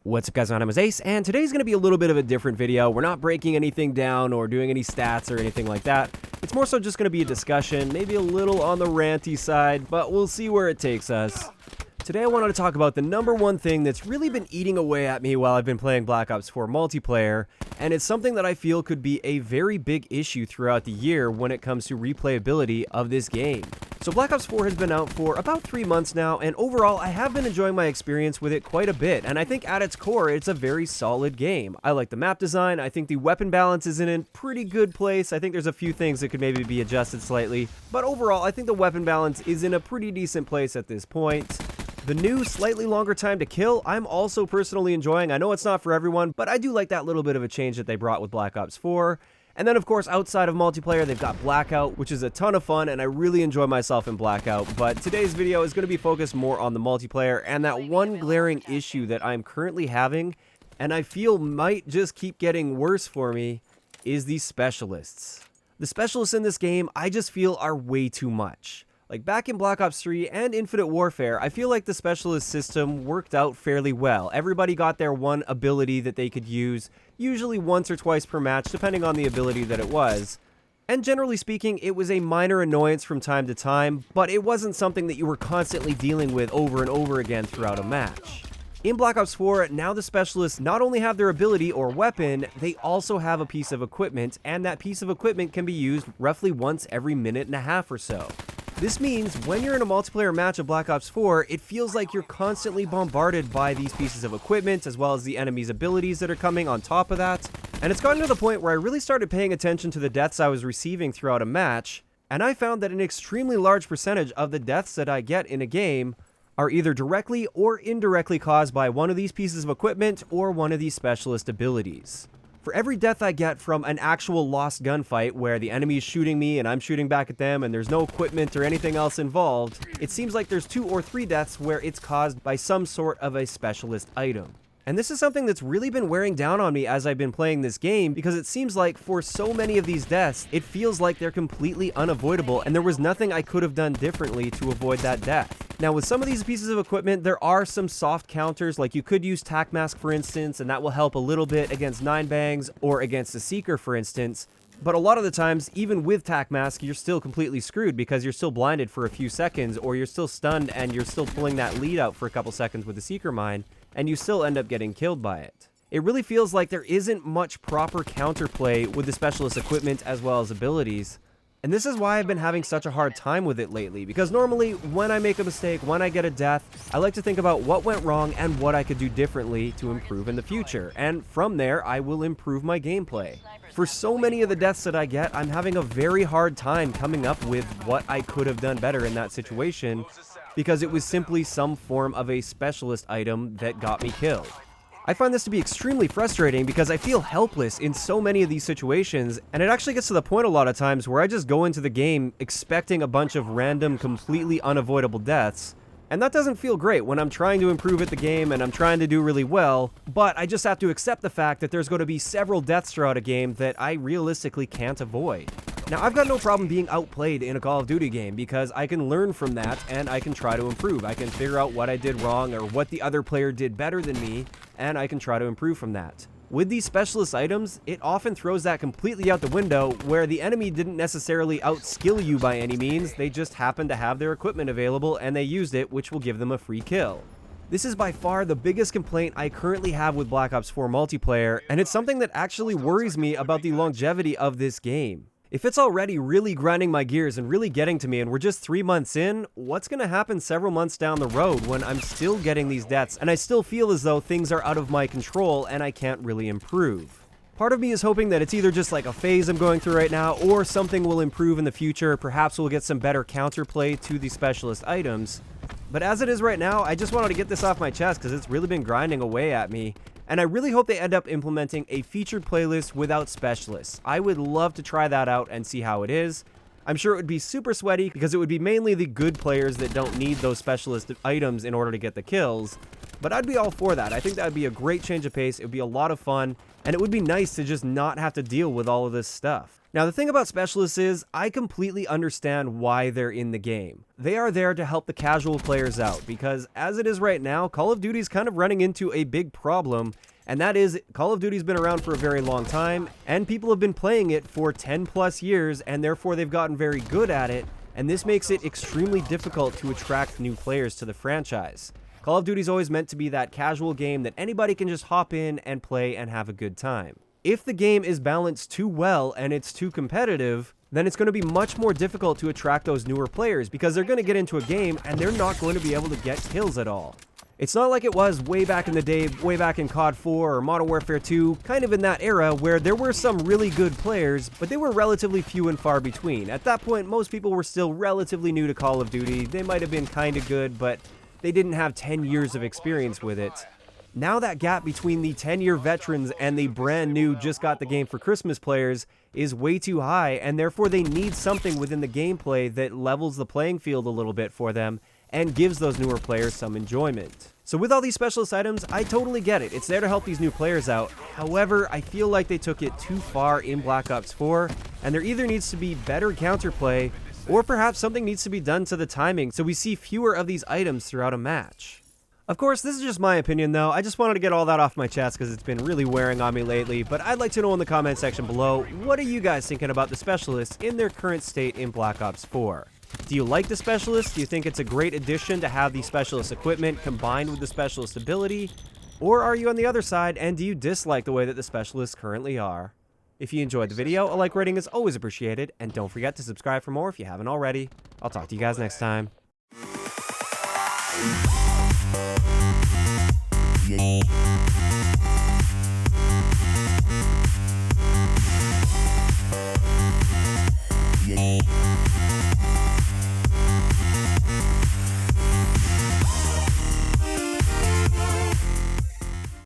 What's up guys, my name is Ace, and today's going to be a little bit of a different video. We're not breaking anything down or doing any stats or anything like that. It's more so just going to be a discussion, maybe a little on the ranty side, but we'll see where it takes us. Today I wanted to talk about the number one thing that's really been eating away at me while I've been playing Black Ops 4 multiplayer, and it's something that I feel could be a very big issue throughout the year when it comes to replayability of this game. So Black Ops 4 has been out for about 3 months now, and overall I have been enjoying my experience with it quite a bit, and I think at its core it's a very solid game. I like the map design, I think the weapon balance is in a pretty good place. I think there's a few things that could maybe be adjusted slightly, but overall I think the weapon balance is in a pretty decent place at this point. The new, slightly longer time to kill, I'm also personally enjoying. I know it's not for everyone, but I do like that little bit of a change that they brought with Black Ops 4. And then, of course, outside of multiplayer, they've got Blackout, which is a ton of fun, and I really enjoy myself in Blackout. But today's video is going to be focused more on the multiplayer, and that one glaring issue that I'm currently having, and I feel might just keep getting worse for me, is the specialists. The specialists in this game, I just feel are way too much. Like back in Black Ops 3 and Infinite Warfare, I feel like the specialist system worked out fairly well. Everybody got their one ability that they could use, usually once or twice per match, depending on the ability that it was. And generally speaking, it was a minor annoyance from time to time, but it wasn't something that you were constantly dealing with over and over again throughout a match. In Black Ops 4, now the specialists not only have their ability or weapon, they also have a piece of equipment, and that piece of equipment can be used roughly once every minute and a half or so. This means when you're in a multiplayer match of Black Ops 4, it feels like you're constantly bombarded by these pieces of equipment as well as the enemy's abilities that are coming on top of that. And it's gotten to the point where I really started paying attention to the deaths I was receiving throughout a match, and I found that an extremely large percentage of the deaths that I get in a game are either directly or indirectly caused by one of these pieces of equipment or one of these specialist abilities. For every death I get from an actual lost gunfight where the enemy is shooting me and I'm shooting back at them and there's no equipment or anything else involved, it seems like there's 2 or 3 deaths where it's caused by some sort of a specialist item. And this is something that's really been wearing down on me as I've been playing this game, because it seems like for so many of these deaths, it feels like they're completely unavoidable and there was nothing I could have done differently to avoid that death. Now with some of these pieces of equipment, there are some soft counters, like you could use Tac Mask for instance, and that will help a little bit against 9bangs or against a Seeker for instance. But a lot of the times, even with Tac Mask, you're still completely screwed because you're still blinded for a few seconds, or you're still stunned and you're still pulling that lead out for a couple seconds with the Seeker Mine, and you still end up getting killed by it. It really feels like there isn't much proper counterplay with the specialist equipment as well as abilities. And this is why I've been having such a hard time with it lately, because normally when I make a mistake, when I get a death, I like to think about what went wrong and what I could do differently to improve in the future, and from there I will improve my gameplay. For so many of the deaths that I get, I'm having a very hard time coming up with what I could have done better in that situation, because it was simply some form of a specialist item that got me killed. I find this to be extremely frustrating because I feel helpless in so many of these situations, and it actually gets to the point a lot of times where I just go into the game expecting a bunch of random, completely unavoidable deaths, and that doesn't feel great when I'm trying to improve at the game and I'm trying to do really well, but I just have to accept the fact that there's going to be several deaths throughout a game that I realistically can't avoid. Now, I've got no problem being outplayed in a Call of Duty game because I can learn from that and I can try to improve. I can figure out what I did wrong or what the other player did better than me, and I can try to improve from that. With these specialist items, it often throws that completely out the window, where the enemy didn't necessarily outskill you by any means, they just happened to have their equipment available and they used it, which will give them a free kill. This is by far the biggest complaint I currently have with Black Ops 4 multiplayer, and it's something that actually worries me about the longevity of this game. If it's already really grinding my gears and really getting to me and we're just 3 months in, what's going to happen several months down the road when I'm still getting these deaths and I still feel as though things are out of my control and I can't really improve? Part of me is hoping that it's either just like a phase I'm going through right now, or something will improve in the future. Perhaps we'll get some better counterplay to the specialist items. But as it is right now, I just wanted to get this off my chest because it's really been grinding away at me. And I really hope they end up implementing a featured playlist without specialists. I would love to try that out and see how it is. I'm sure it would be super sweaty because it would be mainly the good players that don't need those specialist items in order to get the kills. but I'd be all for that. I think that would be a great change of pace. It would be a lot of fun, and it would be nice to just not have to deal with all of this stuff. Now, the thing about specialists is, I completely understand why they're in the game. They are there to help the casual players out, because as it is right now, Call of Duty's kind of running into a big problem, and that is, Call of Duty's been around for a very long time, and people have been playing it for 10 plus years, and therefore they've gotten very good at it, and this makes it extremely difficult to attract new players to the franchise. Call of Duty's always meant to be that casual game that anybody can just hop in and play and have a good time. If the game is balanced too well and it's too competitive, then it's going to be much more difficult to attract those newer players because they're going to get into a game and they're not going to be able to get kills at all. It's not like it was way back in the day, way back in COD 4 or Modern Warfare 2, kind of in that era where there were some really good players, but they were relatively few and far between. At that point, most people were still relatively new to Call of Duty. They might have been kind of good, but they didn't have 10 years of experience with it. Now that gap between the 10-year veterans and the brand new just got the game for Christmas players is way too high, and therefore they need something within the gameplay that levels the playing field a little bit for them and gives those newer players some enjoyment. So with all these specialist items, I totally get it. It's there to help these new players out. However, I feel like they took it too far in Black Ops 4, and there either needs to be better counterplay, or perhaps something needs to be done to the timing so we see fewer of these items throughout a match. Of course, this is just my opinion though. I just wanted to get all that off my chest because it's been really wearing on me lately, but I'd like to know in the comment section below, what are you guys thinking about the specialists in their current state in Black Ops 4? Do you like the specialist? Do you think it's a great addition to have the specialist equipment combined with the specialist ability? Or are you on the other side and do you dislike the way that the specialists currently are? If you enjoyed the video, a like rating is always appreciated, and don't forget to subscribe for more if you haven't already. I'll talk to you guys next time. Yeah.